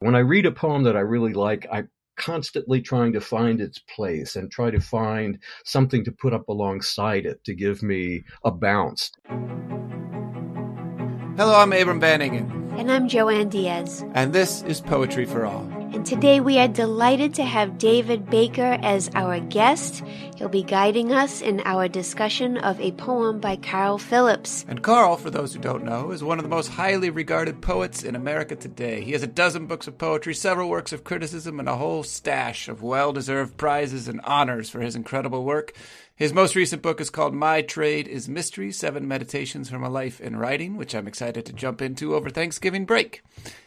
When I read a poem that I really like, I'm constantly trying to find its place and try to find something to put up alongside it to give me a bounce. Hello, I'm Abram Bannigan. And I'm Joanne Diaz. And this is Poetry for All. And today we are delighted to have David Baker as our guest. He'll be guiding us in our discussion of a poem by Carl Phillips. And Carl, for those who don't know, is one of the most highly regarded poets in America today. He has a dozen books of poetry, several works of criticism, and a whole stash of well-deserved prizes and honors for his incredible work. His most recent book is called My Trade is Mystery, 7 Meditations from a Life in Writing, which I'm excited to jump into over Thanksgiving break.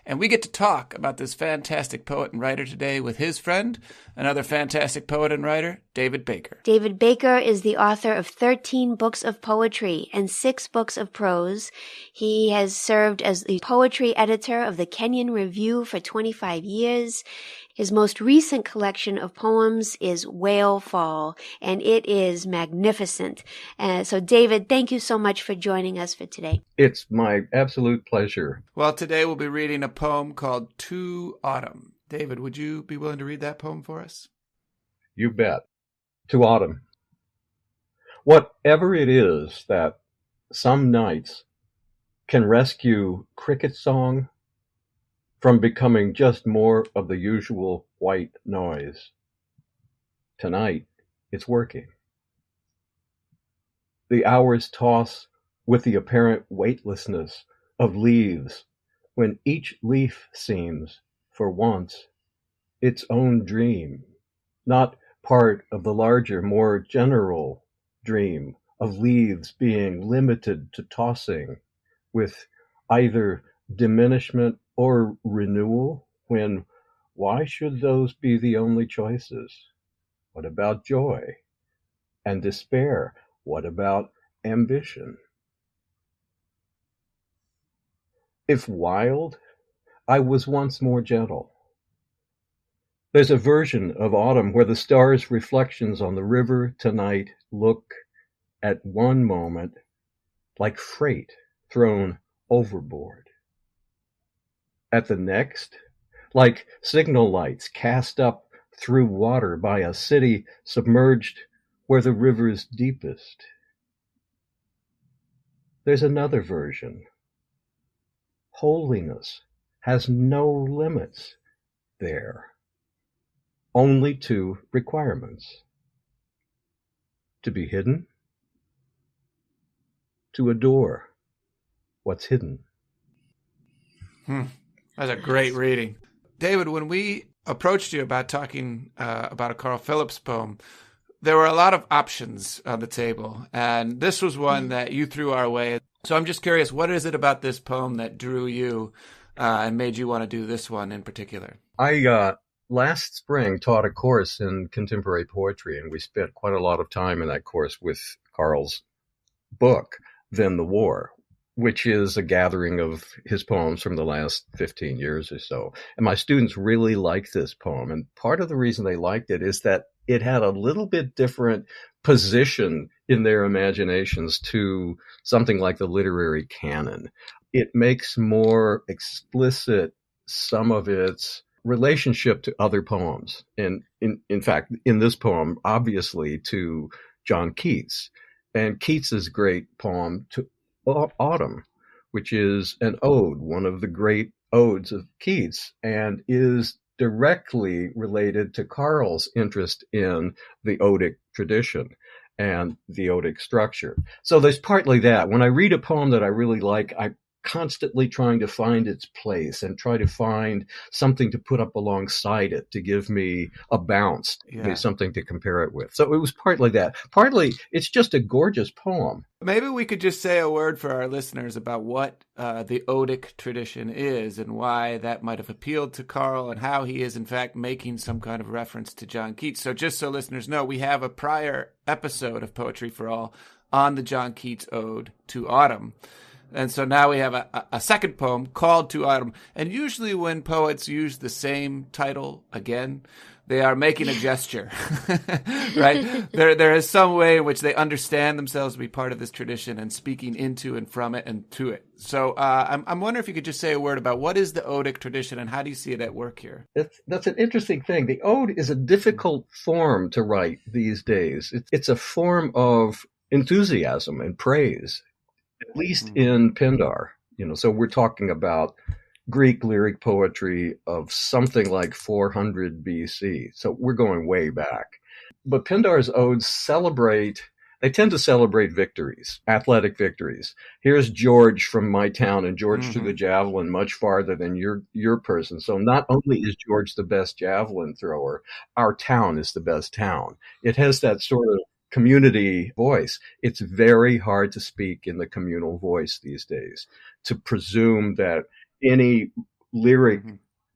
And we get to talk about this fantastic poet and writer today with his friend, another fantastic poet and writer, David Baker. David Baker is the author of 13 books of poetry and 6 books of prose. He has served as the poetry editor of the Kenyon Review for 25 years. His most recent collection of poems is Whale Fall, and it is magnificent. So, David, thank you so much for joining us for today. It's my absolute pleasure. Well, today we'll be reading a poem called To Autumn. David, would you be willing to read that poem for us? You bet. To Autumn. Whatever it is that some nights can rescue cricket song from becoming just more of the usual white noise, tonight it's working. The hours toss with the apparent weightlessness of leaves when each leaf seems, for once, its own dream, not part of the larger, more general dream of leaves being limited to tossing with either diminishment or renewal, when why should those be the only choices? What about joy and despair? What about ambition? If wild, I was once more gentle. There's a version of autumn where the stars' reflections on the river tonight look, at one moment, like freight thrown overboard. At the next, like signal lights cast up through water by a city submerged where the river's deepest. There's another version. Holiness has no limits there, only 2 requirements: to be hidden, to adore what's hidden. That's a great reading. David, when we approached you about talking about a Carl Phillips poem, there were a lot of options on the table, and this was one that you threw our way. So I'm just curious, what is it about this poem that drew you and made you want to do this one in particular? I last spring taught a course in contemporary poetry, and we spent quite a lot of time in that course with Carl's book, Then the War, which is a gathering of his poems from the last 15 years or so. And my students really liked this poem. And part of the reason they liked it is that it had a little bit different position in their imaginations to something like the literary canon. It makes more explicit some of its relationship to other poems. And in fact, in this poem, obviously to John Keats. And Keats's great poem, To Autumn, which is an ode, one of the great odes of Keats, and is directly related to Carl's interest in the odic tradition and the odic structure. So there's partly that. When I read a poem that I really like, I'm constantly trying to find its place and try to find something to put up alongside it to give me a bounce, something to compare it with. So it was partly that. Partly, it's just a gorgeous poem. Maybe we could just say a word for our listeners about what the odic tradition is and why that might have appealed to Carl and how he is, in fact, making some kind of reference to John Keats. So just so listeners know, we have a prior episode of Poetry for All on the John Keats ode, To Autumn. And so now we have a second poem called To Autumn. And usually when poets use the same title again, they are making a gesture, right? There is some way in which they understand themselves to be part of this tradition and speaking into and from it and to it. So I'm wondering if you could just say a word about what is the odic tradition and how do you see it at work here? That's an interesting thing. The ode is a difficult form to write these days. It's a form of enthusiasm and praise, at least in Pindar. So we're talking about Greek lyric poetry of something like 400 BC. So we're going way back. But Pindar's odes they tend to celebrate victories, athletic victories. Here's George from my town, and George threw the javelin much farther than your person. So not only is George the best javelin thrower, our town is the best town. It has that sort of community voice. It's very hard to speak in the communal voice these days, to presume that any lyric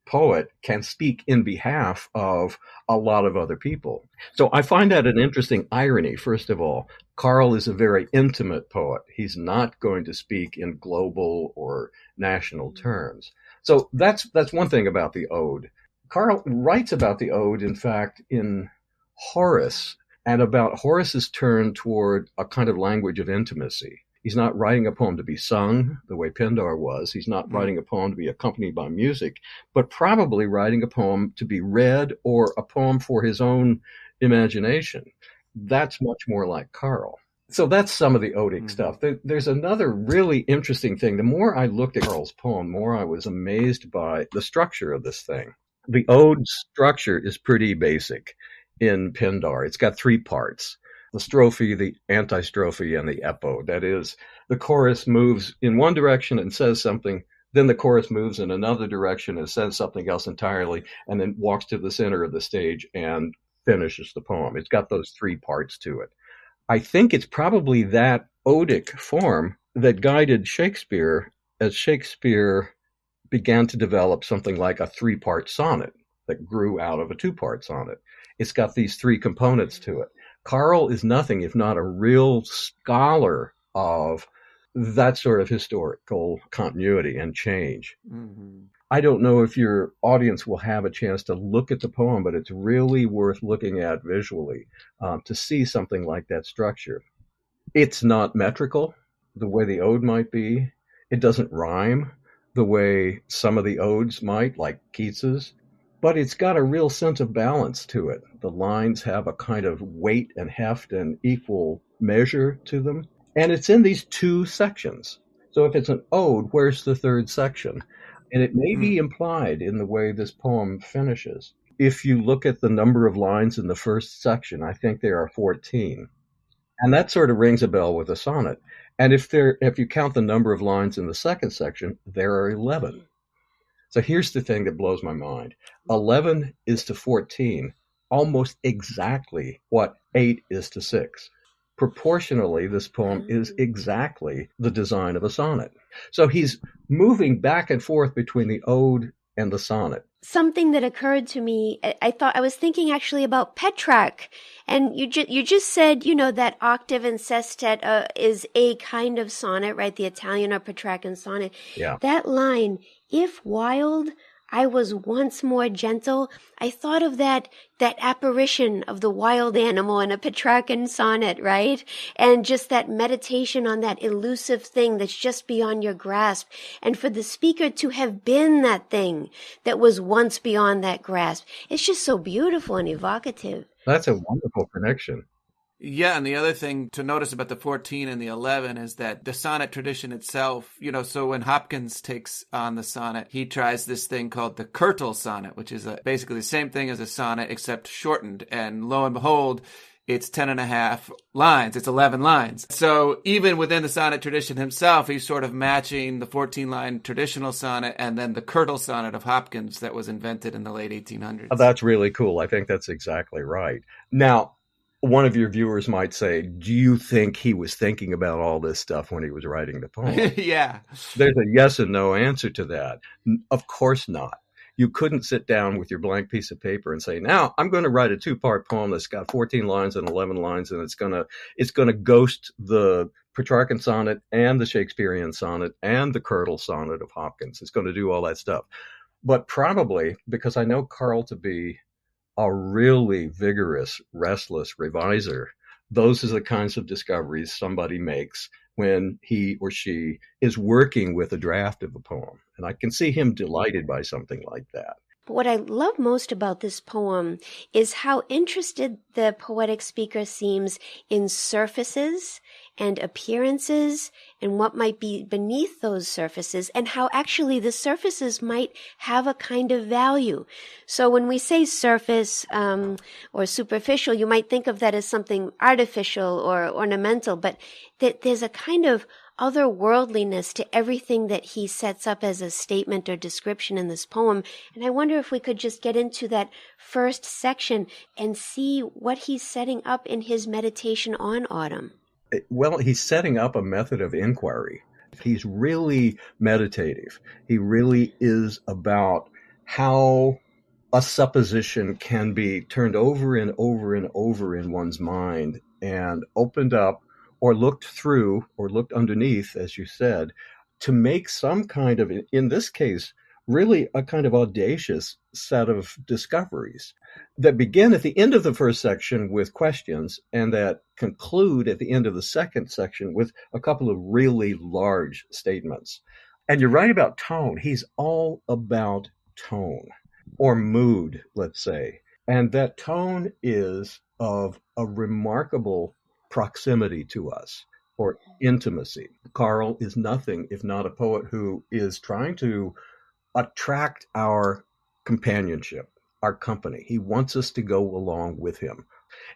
poet can speak in behalf of a lot of other people. So I find that an interesting irony. First of all, Carl is a very intimate poet. He's not going to speak in global or national terms. So that's one thing about the ode. Carl writes about the ode, in fact, in Horace, and about Horace's turn toward a kind of language of intimacy. He's not writing a poem to be sung the way Pindar was. He's not writing a poem to be accompanied by music, but probably writing a poem to be read or a poem for his own imagination. That's much more like Carl. So that's some of the odic stuff. There's another really interesting thing. The more I looked at Carl's poem, the more I was amazed by the structure of this thing. The ode structure is pretty basic in Pindar. It's got three parts: the strophe, the antistrophe, and the epo. That is, the chorus moves in one direction and says something, then the chorus moves in another direction and says something else entirely, and then walks to the center of the stage and finishes the poem. It's got those three parts to it. I think it's probably that odic form that guided Shakespeare as Shakespeare began to develop something like a three-part sonnet that grew out of a two-part sonnet. It's got these three components to it. Carl is nothing if not a real scholar of that sort of historical continuity and change. I don't know if your audience will have a chance to look at the poem, but it's really worth looking at visually to see something like that structure. It's not metrical the way the ode might be. It doesn't rhyme the way some of the odes might, like Keats's. But it's got a real sense of balance to it. The lines have a kind of weight and heft and equal measure to them. And it's in these two sections. So if it's an ode, where's the third section? And it may be implied in the way this poem finishes. If you look at the number of lines in the first section, I think there are 14. And that sort of rings a bell with a sonnet. And if you count the number of lines in the second section, there are 11. So here's the thing that blows my mind. 11 is to 14, almost exactly what 8 is to 6. Proportionally, this poem is exactly the design of a sonnet. So he's moving back and forth between the ode and the sonnet. Something that occurred to me, I was thinking actually about Petrarch. And you just said, that octave and sestet is a kind of sonnet, right? The Italian or Petrarchan sonnet. Yeah. That line, if wild, I was once more gentle. I thought of that apparition of the wild animal in a Petrarchan sonnet, right? And just that meditation on that elusive thing that's just beyond your grasp. And for the speaker to have been that thing that was once beyond that grasp. It's just so beautiful and evocative. That's a wonderful connection. Yeah, and the other thing to notice about the 14 and the 11 is that the sonnet tradition itself, so when Hopkins takes on the sonnet, he tries this thing called the curtal sonnet, which is basically the same thing as a sonnet except shortened. And lo and behold, it's 10 and a half lines. It's 11 lines. So even within the sonnet tradition himself, he's sort of matching the 14-line traditional sonnet and then the curtal sonnet of Hopkins that was invented in the late 1800s. Oh, that's really cool. I think that's exactly right. Now, one of your viewers might say, do you think he was thinking about all this stuff when he was writing the poem? Yeah. There's a yes and no answer to that. Of course not. You couldn't sit down with your blank piece of paper and say, now I'm going to write a 2-part poem that's got 14 lines and 11 lines, and it's going to ghost the Petrarchan sonnet and the Shakespearean sonnet and the Curdle sonnet of Hopkins. It's going to do all that stuff. But probably, because I know Carl to be a really vigorous, restless reviser, those are the kinds of discoveries somebody makes when he or she is working with a draft of a poem. And I can see him delighted by something like that. What I love most about this poem is how interested the poetic speaker seems in surfaces and appearances and what might be beneath those surfaces, and how actually the surfaces might have a kind of value. So when we say surface or superficial, you might think of that as something artificial or ornamental, but that there's a kind of otherworldliness to everything that he sets up as a statement or description in this poem. And I wonder if we could just get into that first section and see what he's setting up in his meditation on autumn. Well, he's setting up a method of inquiry. He's really meditative. He really is about how a supposition can be turned over and over and over in one's mind and opened up or looked through or looked underneath, as you said, to make some kind of, in this case, really a kind of audacious set of discoveries that begin at the end of the first section with questions and that conclude at the end of the second section with a couple of really large statements. And you're right about tone. He's all about tone or mood, let's say. And that tone is of a remarkable proximity to us or intimacy. Carl is nothing if not a poet who is trying to attract our companionship, our company. He wants us to go along with him.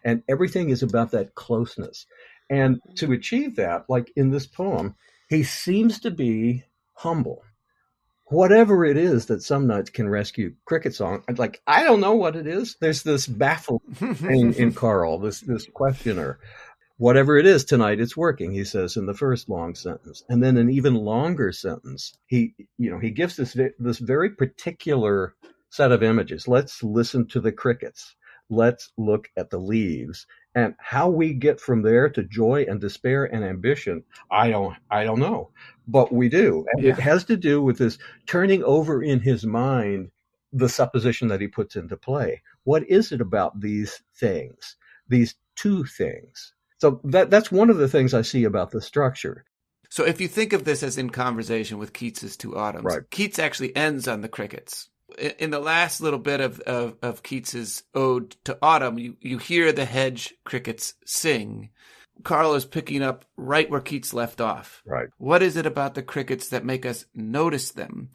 And everything is about that closeness. And to achieve that, like in this poem, he seems to be humble. Whatever it is that some nights can rescue cricket song, like, I don't know what it is. There's this baffled thing in Carl, this questioner. Whatever it is tonight, it's working, he says in the first long sentence. And then an even longer sentence, he gives this very particular set of images. Let's listen to the crickets. Let's look at the leaves. And how we get from there to joy and despair and ambition, I don't know. But we do. And It has to do with this turning over in his mind the supposition that he puts into play. What is it about these things, these two things? So that's one of the things I see about the structure. So if you think of this as in conversation with Keats's Two Autumns, right. Keats actually ends on the crickets. In the last little bit of Keats's Ode to Autumn, you hear the hedge crickets sing. Carl is picking up right where Keats left off. Right. What is it about the crickets that make us notice them?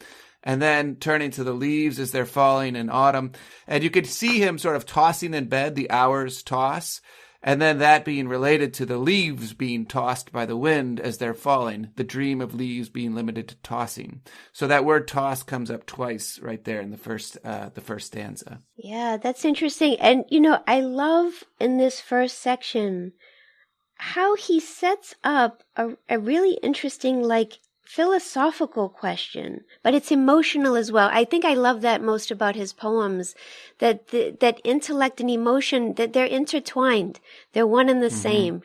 And then turning to the leaves as they're falling in autumn. And you could see him sort of tossing in bed, the hours toss. And then that being related to the leaves being tossed by the wind as they're falling, the dream of leaves being limited to tossing. So that word toss comes up twice right there in the first stanza. Yeah, that's interesting. And, I love in this first section how he sets up a really interesting, philosophical question, but it's emotional as well. I think I love that most about his poems, that that intellect and emotion, that they're intertwined. They're one and the same,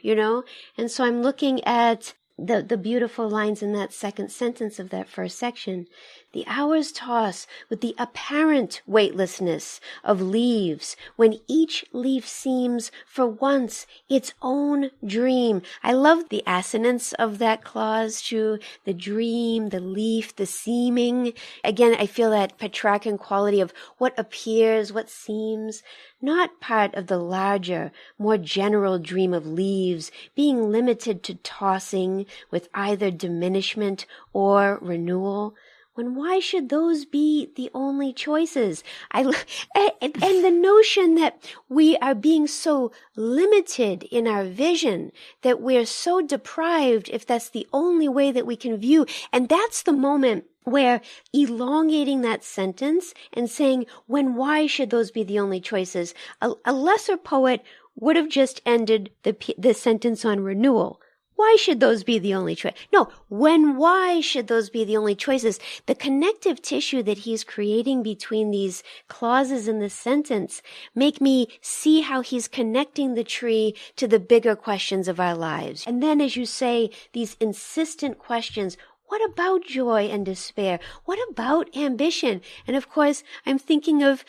And so I'm looking at the beautiful lines in that second sentence of that first section. The hours toss with the apparent weightlessness of leaves when each leaf seems for once its own dream. I love the assonance of that clause too. The dream, the leaf, the seeming. Again, I feel that Petrarchan quality of what appears, what seems, not part of the larger, more general dream of leaves being limited to tossing with either diminishment or renewal. When why should those be the only choices? And the notion that we are being so limited in our vision, that we're so deprived if that's the only way that we can view. And that's the moment where elongating that sentence and saying, when why should those be the only choices? A lesser poet would have just ended the sentence on renewal. why should those be the only choice? No, why should those be the only choices? The connective tissue that he's creating between these clauses in the sentence make me see how he's connecting the tree to the bigger questions of our lives. And then, as you say, these insistent questions. What about joy and despair? What about ambition? And of course, I'm thinking of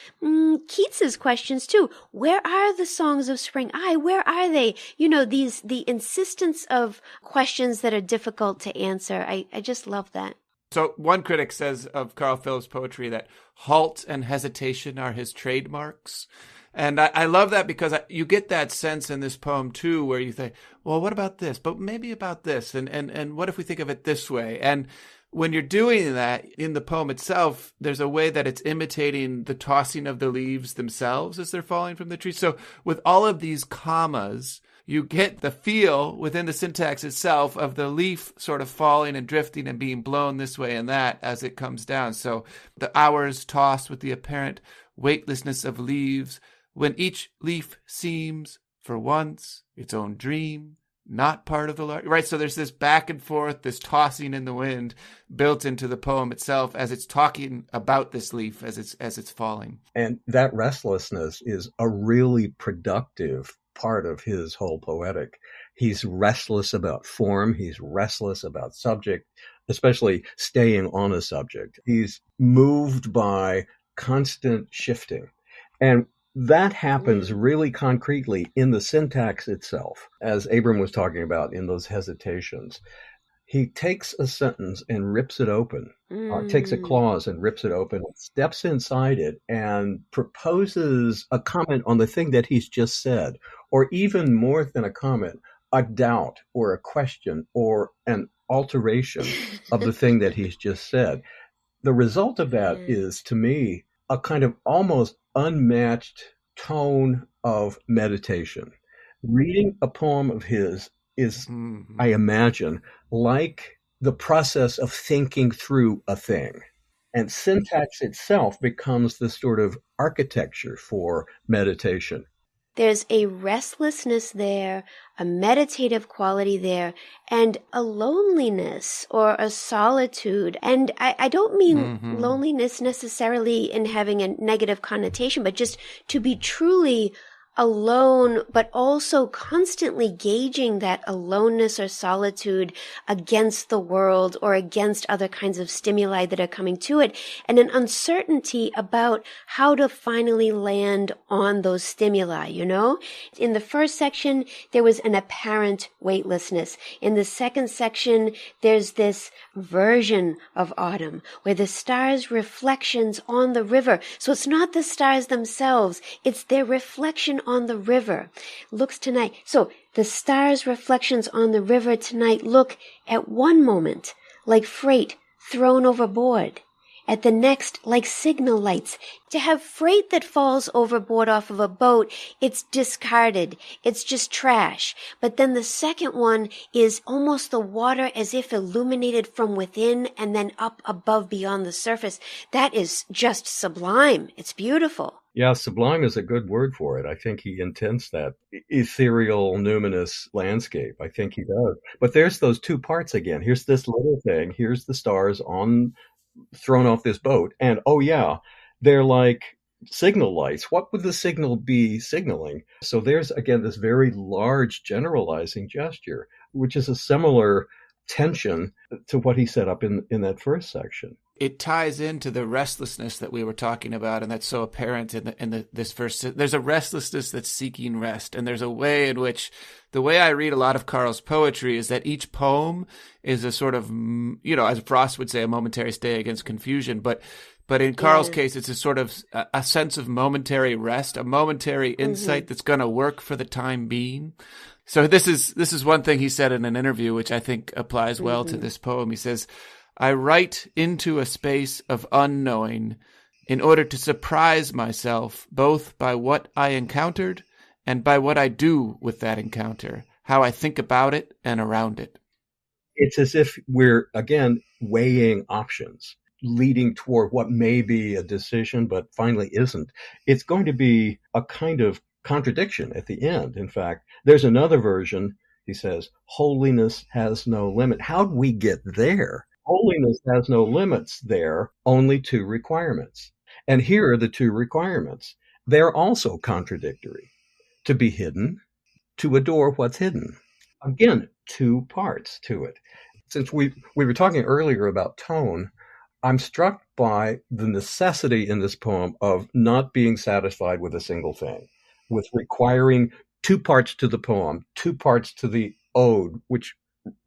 Keats's questions too. Where are the songs of spring? Where are they? The insistence of questions that are difficult to answer. I just love that. So one critic says of Carl Phillips' poetry that halt and hesitation are his trademarks. And I love that because you get that sense in this poem, too, where you think, well, what about this? But maybe about this. And what if we think of it this way? And when you're doing that in the poem itself, there's a way that it's imitating the tossing of the leaves themselves as they're falling from the tree. So with all of these commas, you get the feel within the syntax itself of the leaf sort of falling and drifting and being blown this way and that as it comes down. So the hours tossed with the apparent weightlessness of leaves, when each leaf seems, for once, its own dream, not part of the large. Right, so there's this back and forth, this tossing in the wind built into the poem itself as it's talking about this leaf as it's falling. And that restlessness is a really productive part of his whole poetic. He's restless about form. He's restless about subject, especially staying on a subject. He's moved by constant shifting. And that happens really concretely in the syntax itself, as Abram was talking about in those hesitations. He takes a sentence and rips it open, takes a clause and rips it open, steps inside it and proposes a comment on the thing that he's just said, or even more than a comment, a doubt or a question or an alteration of the thing that he's just said. The result of that is, to me, a kind of almost unmatched tone of meditation. Reading a poem of his is, I imagine, like the process of thinking through a thing. And syntax itself becomes the sort of architecture for meditation. There's a restlessness there, a meditative quality there, and a loneliness or a solitude. And I don't mean loneliness necessarily in having a negative connotation, but just to be truly alone, but also constantly gauging that aloneness or solitude against the world or against other kinds of stimuli that are coming to it, and an uncertainty about how to finally land on those stimuli, In the first section, there was an apparent weightlessness. In the second section, there's this version of autumn where the stars' reflections on the river. So it's not the stars themselves, it's their reflection on the river. Looks tonight. So the stars' reflections on the river tonight look at one moment like freight thrown overboard. At the next, like signal lights. To have freight that falls overboard off of a boat, it's discarded. It's just trash. But then the second one is almost the water as if illuminated from within and then up above beyond the surface. That is just sublime. It's beautiful. Yeah, sublime is a good word for it. I think he intends that ethereal, numinous landscape. I think he does. But there's those two parts again. Here's this little thing. Here's the stars thrown off this boat. And oh yeah, they're like signal lights. What would the signal be signaling? So there's again this very large generalizing gesture, which is a similar tension to what he set up in that first section. It ties into the restlessness that we were talking about, and that's so apparent in this first. There's a restlessness that's seeking rest, and there's a way in which the way I read a lot of Carl's poetry is that each poem is a sort of, as Frost would say, a momentary stay against confusion. But in Carl's case, it's a sort of a sense of momentary rest, a momentary insight that's going to work for the time being. So this is one thing he said in an interview, which I think applies well to this poem. He says, I write into a space of unknowing in order to surprise myself both by what I encountered and by what I do with that encounter, how I think about it and around it. It's as if we're, again, weighing options, leading toward what may be a decision, but finally isn't. It's going to be a kind of contradiction at the end. In fact, there's another version He says, holiness has no limit. How'd we get there? Holiness has no limits there, only two requirements. And here are the two requirements. They're also contradictory. To be hidden, to adore what's hidden. Again, two parts to it. Since we were talking earlier about tone, I'm struck by the necessity in this poem of not being satisfied with a single thing, with requiring two parts to the poem, two parts to the ode, which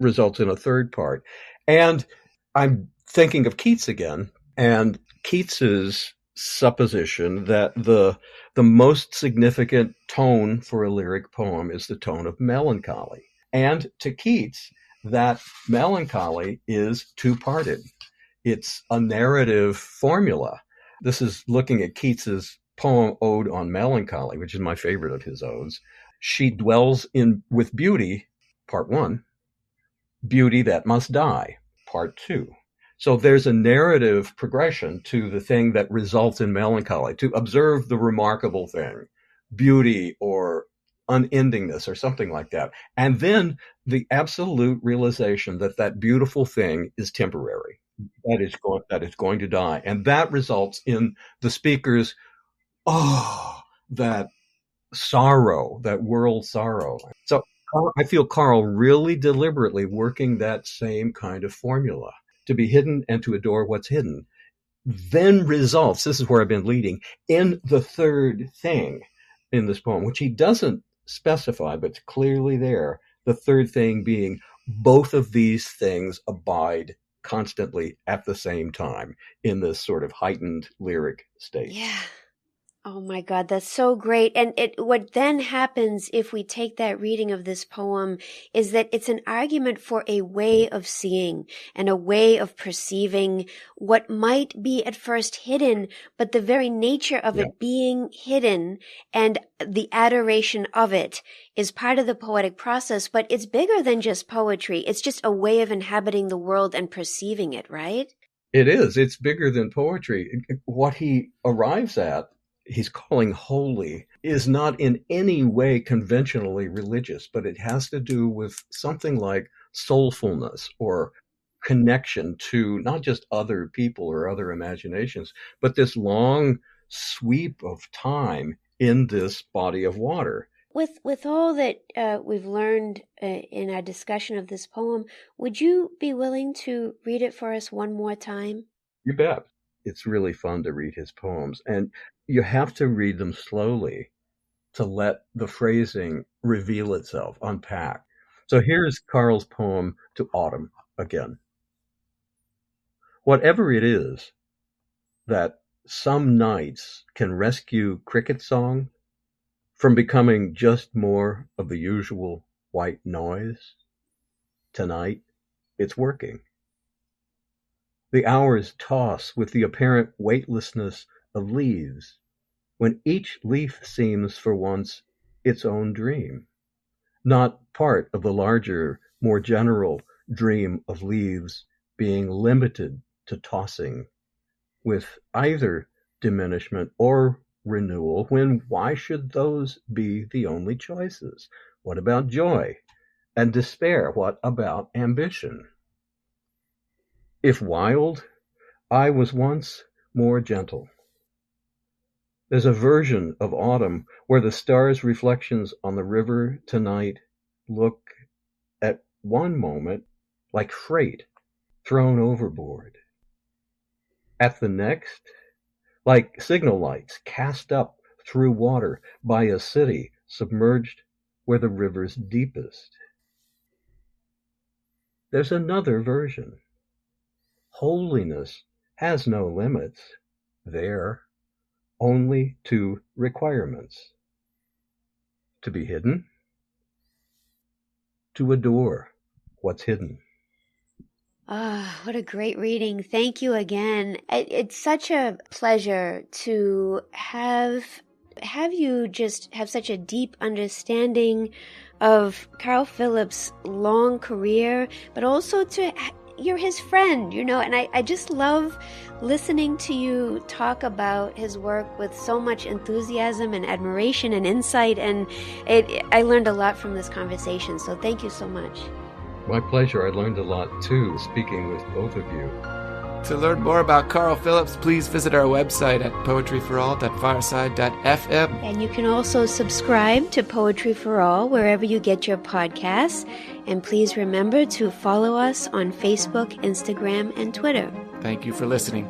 results in a third part. And I'm thinking of Keats again, and Keats's supposition that the most significant tone for a lyric poem is the tone of melancholy. And to Keats, that melancholy is two-parted. It's a narrative formula. This is looking at Keats's poem Ode on Melancholy, which is my favorite of his odes. She dwells with beauty, part one, beauty that must die, part two. So there's a narrative progression to the thing that results in melancholy, to observe the remarkable thing, beauty or unendingness or something like that. And then the absolute realization that that beautiful thing is temporary, that is going to die. And that results in the speaker's, that sorrow, that world sorrow. So I feel Carl really deliberately working that same kind of formula. To be hidden and to adore what's hidden, then results, this is where I've been leading, in the third thing in this poem, which he doesn't specify, but it's clearly there. The third thing being both of these things abide constantly at the same time in this sort of heightened lyric state. Yeah. Oh my God, that's so great. And what then happens if we take that reading of this poem is that it's an argument for a way of seeing and a way of perceiving what might be at first hidden, but the very nature of it being hidden and the adoration of it is part of the poetic process, but it's bigger than just poetry. It's just a way of inhabiting the world and perceiving it, right? It is. It's bigger than poetry. What he arrives at, he's calling holy, is not in any way conventionally religious, but it has to do with something like soulfulness or connection to not just other people or other imaginations, but this long sweep of time in this body of water. With all that we've learned in our discussion of this poem, would you be willing to read it for us one more time? You bet. It's really fun to read his poems, and you have to read them slowly to let the phrasing reveal itself, unpack. So here's Carl's poem to Autumn again. Whatever it is that some nights can rescue cricket song from becoming just more of the usual white noise, tonight it's working. The hours toss with the apparent weightlessness of leaves, when each leaf seems for once its own dream, not part of the larger, more general dream of leaves being limited to tossing, with either diminishment or renewal, when why should those be the only choices? What about joy and despair? What about ambition? If wild, I was once more gentle. There's a version of autumn where the stars' reflections on the river tonight look at one moment like freight thrown overboard. At the next, like signal lights cast up through water by a city submerged where the river's deepest. There's another version. Holiness has no limits there, only two requirements. To be hidden, to adore what's hidden. Ah, what a great reading. Thank you again. It's such a pleasure to have you just have such a deep understanding of Carl Phillips' long career, but also to you're his friend, and I just love listening to you talk about his work with so much enthusiasm and admiration and insight, and I learned a lot from this conversation, so thank you so much. My pleasure. I learned a lot too, speaking with both of you. To learn more about Carl Phillips, please visit our website at poetryforall.fireside.fm. And you can also subscribe to Poetry for All wherever you get your podcasts. And please remember to follow us on Facebook, Instagram, and Twitter. Thank you for listening.